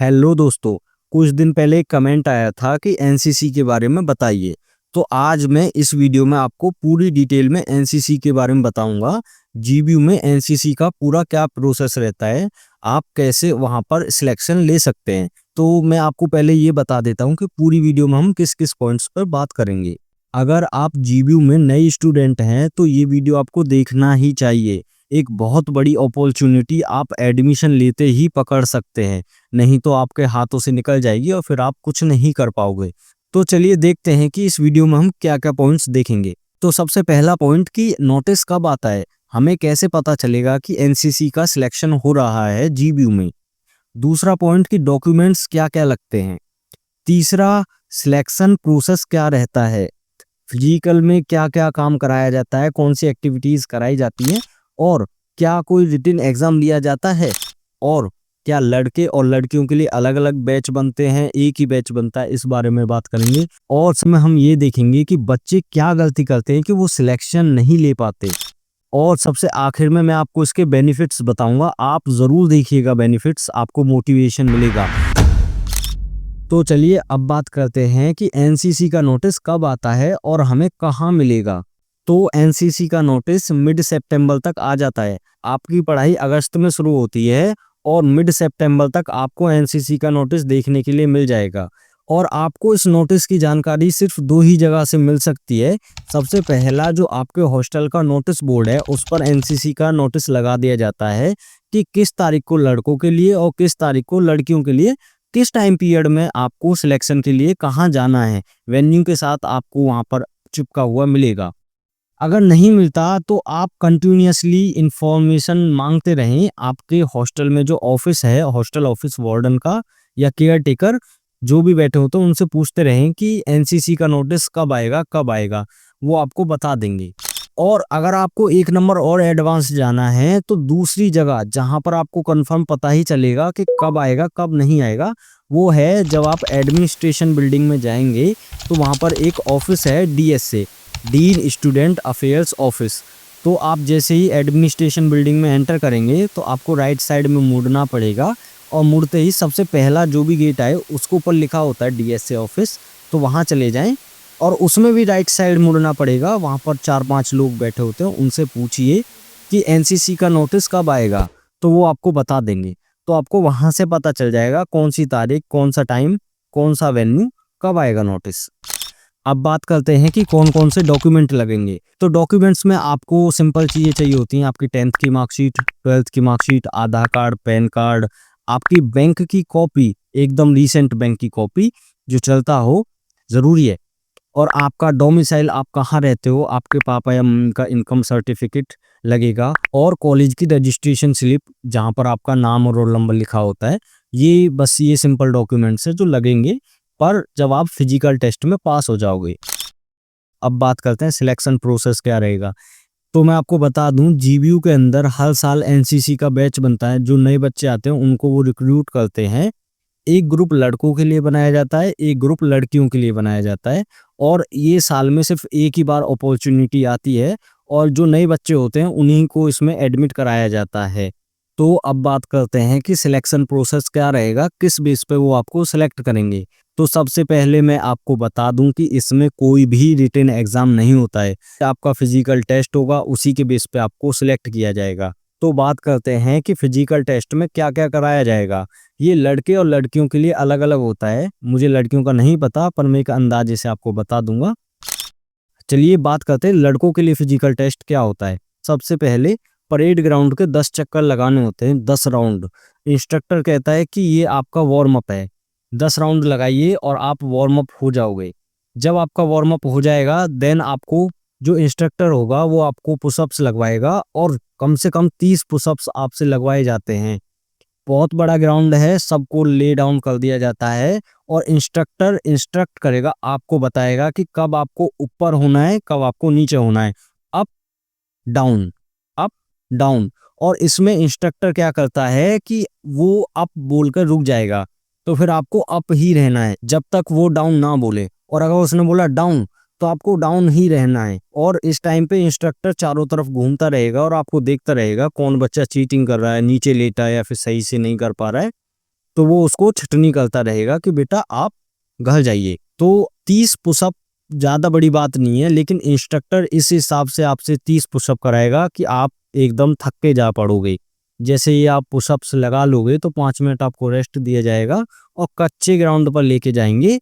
Hello दोस्तों। कुछ दिन पहले एक कमेंट आया था कि एनसीसी के बारे में बताइए। तो आज मैं इस वीडियो में आपको पूरी डिटेल में एनसीसी के बारे में बताऊंगा। जीबीयू में एनसीसी का पूरा क्या प्रोसेस रहता है, आप कैसे वहां पर सिलेक्शन ले सकते हैं। तो मैं आपको पहले ये बता देता हूं कि पूरी वीडियो में हम किस किस पॉइंट्स पर बात करेंगे। अगर आप जीबीयू में नए स्टूडेंट हैं तो ये वीडियो आपको देखना ही चाहिए। एक बहुत बड़ी अपॉर्चुनिटी आप एडमिशन लेते ही पकड़ सकते हैं, नहीं तो आपके हाथों से निकल जाएगी और फिर आप कुछ नहीं कर पाओगे। तो चलिए देखते हैं कि इस वीडियो में हम क्या क्या पॉइंट्स देखेंगे। तो सबसे पहला पॉइंट कि नोटिस कब आता है, हमें कैसे पता चलेगा कि एनसीसी का सिलेक्शन हो रहा है जीबीयू में। दूसरा पॉइंट कि डॉक्यूमेंट्स क्या क्या लगते हैं। तीसरा, सिलेक्शन प्रोसेस क्या रहता है, फिजिकल में क्या क्या काम कराया जाता है, कौन सी एक्टिविटीज कराई जाती हैं, और क्या कोई रिटन एग्जाम लिया जाता है, और क्या लड़के और लड़कियों के लिए अलग अलग बैच बनते हैं, एक ही बैच बनता है, इस बारे में बात करेंगे। और इसमें हम ये देखेंगे कि बच्चे क्या गलती करते हैं कि वो सिलेक्शन नहीं ले पाते। और सबसे आखिर में मैं आपको इसके बेनिफिट्स बताऊंगा, आप जरूर देखिएगा बेनिफिट्स, आपको मोटिवेशन मिलेगा। तो चलिए अब बात करते हैं कि एनसीसी का नोटिस कब आता है और हमें कहाँ मिलेगा। तो एनसीसी का नोटिस मिड सितंबर तक आ जाता है। आपकी पढ़ाई अगस्त में शुरू होती है और मिड सितंबर तक आपको एनसीसी का नोटिस देखने के लिए मिल जाएगा। और आपको इस नोटिस की जानकारी सिर्फ दो ही जगह से मिल सकती है। सबसे पहला, जो आपके हॉस्टल का नोटिस बोर्ड है उस पर एनसीसी का नोटिस लगा दिया जाता है कि किस तारीख को लड़कों के लिए और किस तारीख को लड़कियों के लिए, किस टाइम पीरियड में आपको सिलेक्शन के लिए कहाँ जाना है, वेन्यू के साथ आपको वहाँ पर चिपका हुआ मिलेगा। अगर नहीं मिलता तो आप कंटिन्यूअसली इंफॉर्मेशन मांगते रहें। आपके हॉस्टल में जो ऑफिस है, हॉस्टल ऑफिस वार्डन का या केयर टेकर जो भी बैठे होते हैं, उनसे पूछते रहें कि एनसीसी का नोटिस कब आएगा कब आएगा, वो आपको बता देंगे। और अगर आपको एक नंबर और एडवांस जाना है तो दूसरी जगह जहां पर आपको कंफर्म पता ही चलेगा कि कब आएगा कब नहीं आएगा, वो है जब आप एडमिनिस्ट्रेशन बिल्डिंग में जाएंगे तो वहां पर एक ऑफिस है, DSA, dean student affairs office. तो आप जैसे ही एडमिनिस्ट्रेशन बिल्डिंग में एंटर करेंगे तो आपको राइट साइड में मुड़ना पड़ेगा, और मुड़ते ही सबसे पहला जो भी गेट आए उसके ऊपर लिखा होता है डीएसए ऑफिस, तो वहाँ चले जाएं। और उसमें भी राइट साइड मुड़ना पड़ेगा, वहाँ पर 4-5 लोग बैठे होते हैं, उनसे पूछिए कि एनसीसी का नोटिस कब आएगा, तो वो आपको बता देंगे। तो आपको वहाँ से पता चल जाएगा कौन सी तारीख, कौन सा टाइम, कौन सा वेन्यू, कब आएगा नोटिस। अब बात करते हैं कि कौन कौन से डॉक्यूमेंट लगेंगे। तो डॉक्यूमेंट्स में आपको सिंपल चीज़ें चाहिए होती हैं, आपकी 10th की मार्कशीट, 12th की मार्कशीट, आधार कार्ड, पैन कार्ड, आपकी बैंक की कॉपी, एकदम रीसेंट बैंक की कॉपी जो चलता हो, ज़रूरी है। और आपका डोमिसाइल, आप कहाँ रहते हो, आपके पापा या मम्मी का इनकम सर्टिफिकेट लगेगा, और कॉलेज की रजिस्ट्रेशन स्लिप जहाँ पर आपका नाम और रोल नंबर लिखा होता है। ये बस ये सिंपल डॉक्यूमेंट्स है जो लगेंगे पर जब आप फिजिकल टेस्ट में पास हो जाओगे। अब बात करते हैं सिलेक्शन प्रोसेस क्या रहेगा। तो मैं आपको बता दूं, जीबीयू के अंदर हर साल एनसीसी का बैच बनता है। जो नए बच्चे आते हैं उनको वो रिक्रूट करते हैं। एक ग्रुप लड़कों के लिए बनाया जाता है, एक ग्रुप लड़कियों के लिए बनाया जाता है। और ये साल में सिर्फ एक ही बार अपॉर्चुनिटी आती है, और जो नए बच्चे होते हैं उन्हीं को इसमें एडमिट कराया जाता है। तो अब बात करते हैं कि सिलेक्शन प्रोसेस क्या रहेगा, किस बेस पे वो आपको सिलेक्ट करेंगे। तो सबसे पहले मैं आपको बता दूं कि इसमें कोई भी रिटन एग्जाम नहीं होता है, आपका फिजिकल टेस्ट होगा, उसी के बेस पे आपको सिलेक्ट किया जाएगा। तो बात करते हैं कि फिजिकल टेस्ट में क्या क्या कराया जाएगा। ये लड़के और लड़कियों के लिए अलग अलग होता है, मुझे लड़कियों का नहीं पता पर मैं एक अंदाजे से आपको बता दूंगा। चलिए बात करते हैं लड़कों के लिए फिजिकल टेस्ट क्या होता है। सबसे पहले परेड ग्राउंड के 10 चक्कर लगाने होते हैं, 10 राउंड। इंस्ट्रक्टर कहता है कि ये आपका वार्म अप है, 10 राउंड लगाइए और आप वार्म अप हो जाओगे। जब आपका वार्म अप हो जाएगा देन आपको जो इंस्ट्रक्टर होगा वो आपको पुशअप्स लगवाएगा, और कम से कम 30 पुशअप्स आपसे लगवाए जाते हैं। बहुत बड़ा ग्राउंड है, सबको ले डाउन कर दिया जाता है, और इंस्ट्रक्टर इंस्ट्रक्ट करेगा, आपको बताएगा कि कब आपको ऊपर होना है, कब आपको नीचे होना है, अप डाउन, अप डाउन। और इसमें इंस्ट्रक्टर क्या करता है कि वो अप बोलकर रुक जाएगा, तो फिर आपको अप ही रहना है जब तक वो डाउन ना बोले, और अगर उसने बोला डाउन तो आपको डाउन ही रहना है। और इस टाइम पे इंस्ट्रक्टर चारों तरफ घूमता रहेगा और आपको देखता रहेगा कौन बच्चा चीटिंग कर रहा है, नीचे लेटा है या फिर सही से नहीं कर पा रहा है। तो वो उसको छटनी करता रहेगा कि बेटा आप घर जाइए। तो 30 पुशअप ज़्यादा बड़ी बात नहीं है, लेकिन इंस्ट्रक्टर इस हिसाब से आपसे 30 पुशअप कराएगा कि आप एकदम थक के जा पड़ोगे। जैसे ही आप पुशअप्स लगा लोगे तो 5 मिनट आपको रेस्ट दिया जाएगा और कच्चे ग्राउंड पर लेके जाएंगे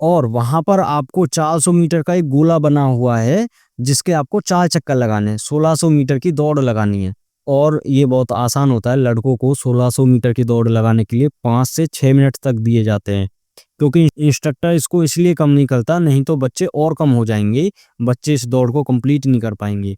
और वहां पर आपको 400 मीटर का एक गोला बना हुआ है जिसके आपको 4 चक्कर लगाने हैं। 1600 मीटर की दौड़ लगानी है और ये बहुत आसान होता है। लड़कों को 1600 मीटर की दौड़ लगाने के लिए 5 से 6 मिनट तक दिए जाते हैं, क्योंकि इंस्ट्रक्टर इसको इसलिए कम नहीं करता, नहीं तो बच्चे और कम हो जाएंगे, बच्चे इस दौड़ को कंप्लीट नहीं कर पाएंगे।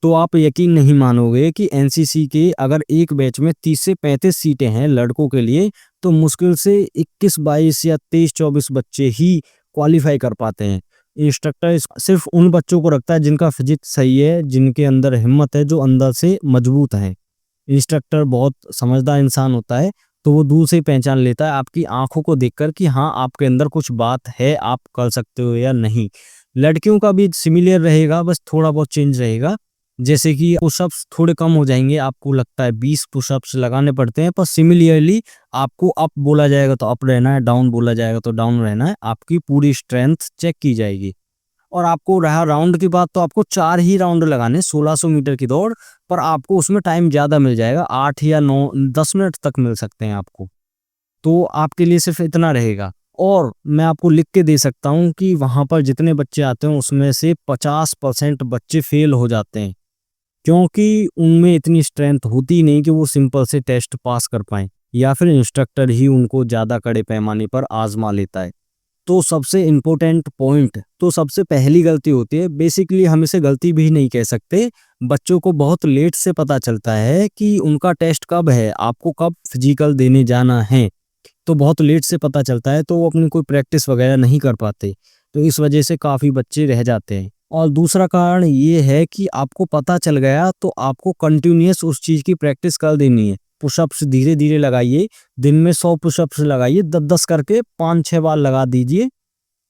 तो आप यकीन नहीं मानोगे कि एनसीसी के अगर एक बैच में 30 से 35 सीटें हैं लड़कों के लिए, तो मुश्किल से 21-22 या 23-24 बच्चे ही क्वालिफाई कर पाते हैं। इंस्ट्रक्टर सिर्फ उन बच्चों को रखता है जिनका फिजिक्स सही है, जिनके अंदर हिम्मत है, जो अंदर से मजबूत है। इंस्ट्रक्टर बहुत समझदार इंसान होता है, तो वो दूर से ही पहचान लेता है आपकी आंखों को देखकर कि हाँ आपके अंदर कुछ बात है, आप कर सकते हो या नहीं। लड़कियों का भी सिमिलर रहेगा, बस थोड़ा बहुत चेंज रहेगा। जैसे कि पुशअप्स थोड़े कम हो जाएंगे, आपको लगता है 20 पुशअप्स लगाने पड़ते हैं, पर सिमिलरली आपको अप बोला जाएगा तो अप रहना है, डाउन बोला जाएगा तो डाउन रहना है। आपकी पूरी स्ट्रेंथ चेक की जाएगी। और आपको रहा राउंड की बात, तो आपको 4 ही राउंड लगाने 1600 मीटर की दौड़, पर आपको उसमें टाइम ज़्यादा मिल जाएगा, 8 या 9 10 मिनट तक मिल सकते हैं आपको। तो आपके लिए सिर्फ इतना रहेगा। और मैं आपको लिख के दे सकता हूँ कि वहाँ पर जितने बच्चे आते हैं उसमें से 50% बच्चे फेल हो जाते हैं, क्योंकि उनमें इतनी स्ट्रेंथ होती नहीं कि वो सिंपल से टेस्ट पास कर पाएँ, या फिर इंस्ट्रक्टर ही उनको ज़्यादा कड़े पैमाने पर आजमा लेता है। तो सबसे इम्पोर्टेंट पॉइंट, तो सबसे पहली गलती होती है, बेसिकली हम इसे गलती भी नहीं कह सकते, बच्चों को बहुत लेट से पता चलता है कि उनका टेस्ट कब है, आपको कब फिजिकल देने जाना है। तो बहुत लेट से पता चलता है, तो वो अपनी कोई प्रैक्टिस वगैरह नहीं कर पाते, तो इस वजह से काफ़ी बच्चे रह जाते हैं। और दूसरा कारण ये है कि आपको पता चल गया तो आपको कंटिन्यूअस उस चीज़ की प्रैक्टिस कर देनी है। पुशअप्स धीरे धीरे लगाइए, दिन में 100 पुशअप्स लगाइए, 10-10 करके 5-6 बार लगा दीजिए।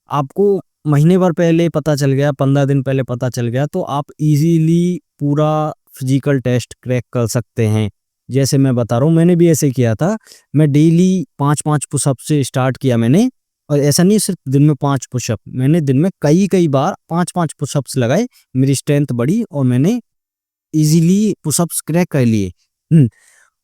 आपको महीने भर पहले पता चल गया, 15 दिन पहले पता चल गया, तो आप इजीली पूरा फिजिकल टेस्ट क्रैक कर सकते हैं। जैसे मैं बता रहा हूँ, मैंने भी ऐसे किया था। मैं डेली 5-5 पुशअप से स्टार्ट किया मैंने, और ऐसा नहीं सिर्फ दिन में 5 पुशअप, मैंने दिन में कई बार 5-5 पुशअप्स लगाए, मेरी स्ट्रेंथ बढ़ी और मैंने इजीली पुशअप्स क्रैक कर लिए।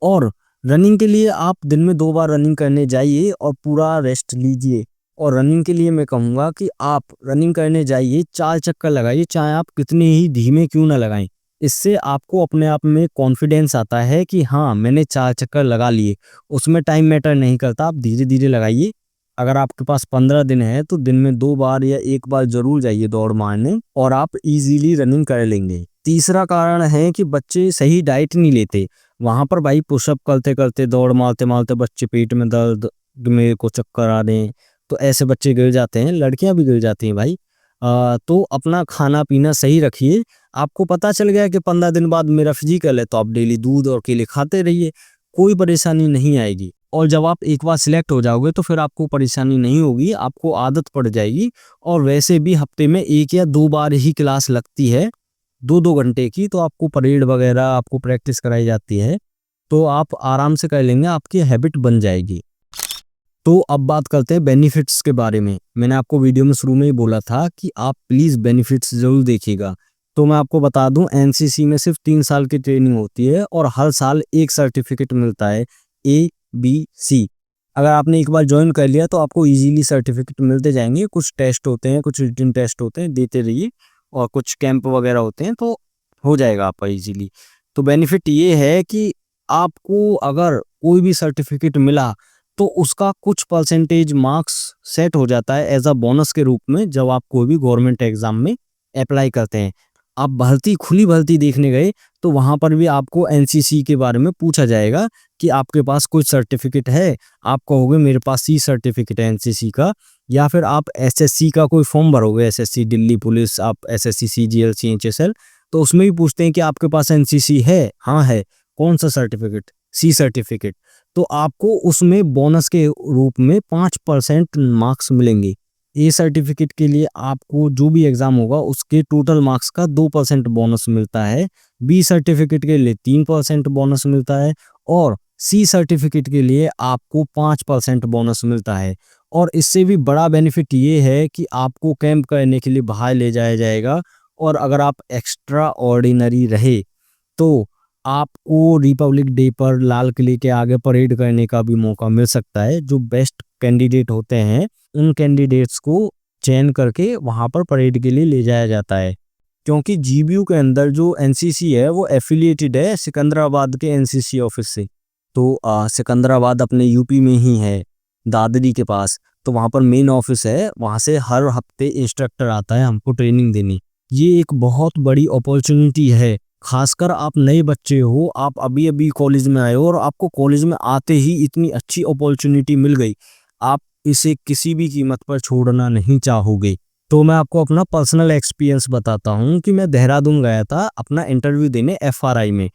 और रनिंग के लिए आप दिन में 2 बार रनिंग करने जाइए और पूरा रेस्ट लीजिए। और रनिंग के लिए मैं कहूँगा कि आप रनिंग करने जाइए, 4 चक्कर लगाइए, चाहे आप कितने ही धीमे क्यों ना लगाएं। इससे आपको अपने आप में कॉन्फिडेंस आता है कि हाँ मैंने 4 चक्कर लगा लिए। उसमें टाइम मैटर नहीं करता, आप धीरे धीरे लगाइए। अगर आपके पास 15 दिन है तो दिन में 2 बार या 1 बार जरूर जाइए दौड़ मारने, और आप इजीली रनिंग कर लेंगे। तीसरा कारण है कि बच्चे सही डाइट नहीं लेते। वहां पर भाई पुशअप करते करते, दौड़ मारते मारते बच्चे पेट में दर्द, मेरे को चक्कर आ रहे हैं, तो ऐसे बच्चे गिर जाते हैं, लड़कियां भी गिर जाती हैं भाई। तो अपना खाना पीना सही रखिए। आपको पता चल गया कि 15 दिन बाद मेरा फिजिकल है, तो आप डेली दूध और केले खाते रहिए, कोई परेशानी नहीं आएगी। और जब आप एक बार सिलेक्ट हो जाओगे तो फिर आपको परेशानी नहीं होगी, आपको आदत पड़ जाएगी। और वैसे भी हफ्ते में 1 या 2 बार ही क्लास लगती है, 2-2 घंटे की, तो आपको परेड वगैरह आपको प्रैक्टिस कराई जाती है, तो आप आराम से कर लेंगे, आपकी हैबिट बन जाएगी। तो अब बात करते हैं बेनिफिट्स के बारे में। मैंने आपको वीडियो में शुरू में ही बोला था कि आप प्लीज़ बेनिफिट्स ज़रूर देखिएगा। तो मैं आपको बता दूं, एनसीसी में सिर्फ 3 साल की ट्रेनिंग होती है और हर साल एक सर्टिफिकेट मिलता है, ABC। अगर आपने एक बार ज्वाइन कर लिया तो आपको इजीली सर्टिफिकेट मिलते जाएंगे। कुछ टेस्ट होते हैं, कुछ रिटन टेस्ट होते हैं, देते रहिए, और कुछ कैंप वगैरह होते हैं, तो हो जाएगा आपका इजीली। तो बेनिफिट ये है कि आपको अगर कोई भी सर्टिफिकेट मिला तो उसका कुछ परसेंटेज मार्क्स सेट हो जाता है एज अ बोनस के रूप में, जब आप कोई भी गवर्नमेंट एग्जाम में अप्लाई करते हैं। आप खुली भर्ती देखने गए तो वहां पर भी आपको एनसीसी के बारे में पूछा जाएगा कि आपके पास कोई सर्टिफिकेट है। आप कहोगे मेरे पास सी सर्टिफिकेट है एनसीसी का, या फिर आप एसएससी का कोई फॉर्म भरोगे, एसएससी दिल्ली पुलिस, आप एसएससी सीजीएल सीएचएसएल, तो उसमें भी पूछते हैं कि आपके पास एनसीसी है। हाँ है। कौन सा सर्टिफिकेट? C certificate. तो आपको उसमें बोनस के रूप में 5% मार्क्स मिलेंगे। ए सर्टिफिकेट के लिए आपको जो भी एग्जाम होगा उसके टोटल मार्क्स का 2% बोनस मिलता है। बी सर्टिफिकेट के लिए 3% बोनस मिलता है, और सी सर्टिफिकेट के लिए आपको 5% बोनस मिलता है। और इससे भी बड़ा बेनिफिट ये है कि आपको कैंप करने के लिए बाहर ले जाया जाएगा, और अगर आप एक्स्ट्रा ऑर्डिनरी रहे तो आपको रिपब्लिक डे पर लाल किले के आगे परेड करने का भी मौका मिल सकता है। जो बेस्ट कैंडिडेट होते हैं उन कैंडिडेट्स को चयन करके वहां पर परेड के लिए ले जाया जाता है। क्योंकि जीबीयू के अंदर जो एनसीसी है वो एफिलिएटेड है सिकंदराबाद के एनसीसी ऑफिस से। तो सिकंदराबाद अपने यूपी में ही है, दादरी के पास। तो वहाँ पर मेन ऑफिस है, वहाँ से हर हफ्ते इंस्ट्रक्टर आता है हमको ट्रेनिंग देने। ये एक बहुत बड़ी अपॉर्चुनिटी है, खासकर आप नए बच्चे हो, आप अभी अभी कॉलेज में आए हो और आपको कॉलेज में आते ही इतनी अच्छी अपॉर्चुनिटी मिल गई, आप इसे किसी भी कीमत पर छोड़ना नहीं चाहोगे। तो मैं आपको अपना पर्सनल एक्सपीरियंस बताता हूँ कि मैं देहरादून गया था अपना इंटरव्यू देने एफआरआई में,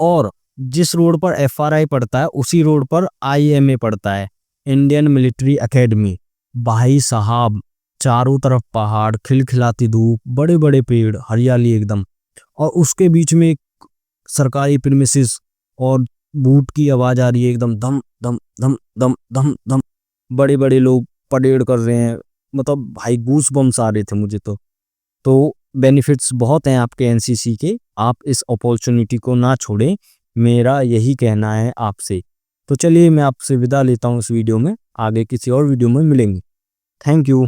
और जिस रोड पर एफआरआई पड़ता है उसी रोड पर आईएमए पड़ता है, इंडियन मिलिट्री एकेडमी। भाई साहब, चारों तरफ पहाड़, खिलखिलाती धूप, बड़े बड़े पेड़, हरियाली एकदम, और उसके बीच में एक सरकारी प्रीमिसेस, और बूट की आवाज आ रही है एकदम धम धम धम धम धम धम। बड़े बड़े लोग परेड कर रहे हैं, मतलब भाई गूस बम्स आ रहे थे मुझे तो बेनिफिट्स बहुत हैं आपके एनसीसी के, आप इस अपॉर्चुनिटी को ना छोड़ें, मेरा यही कहना है आपसे। तो चलिए मैं आपसे विदा लेता हूँ इस वीडियो में, आगे किसी और वीडियो में मिलेंगे। Thank you.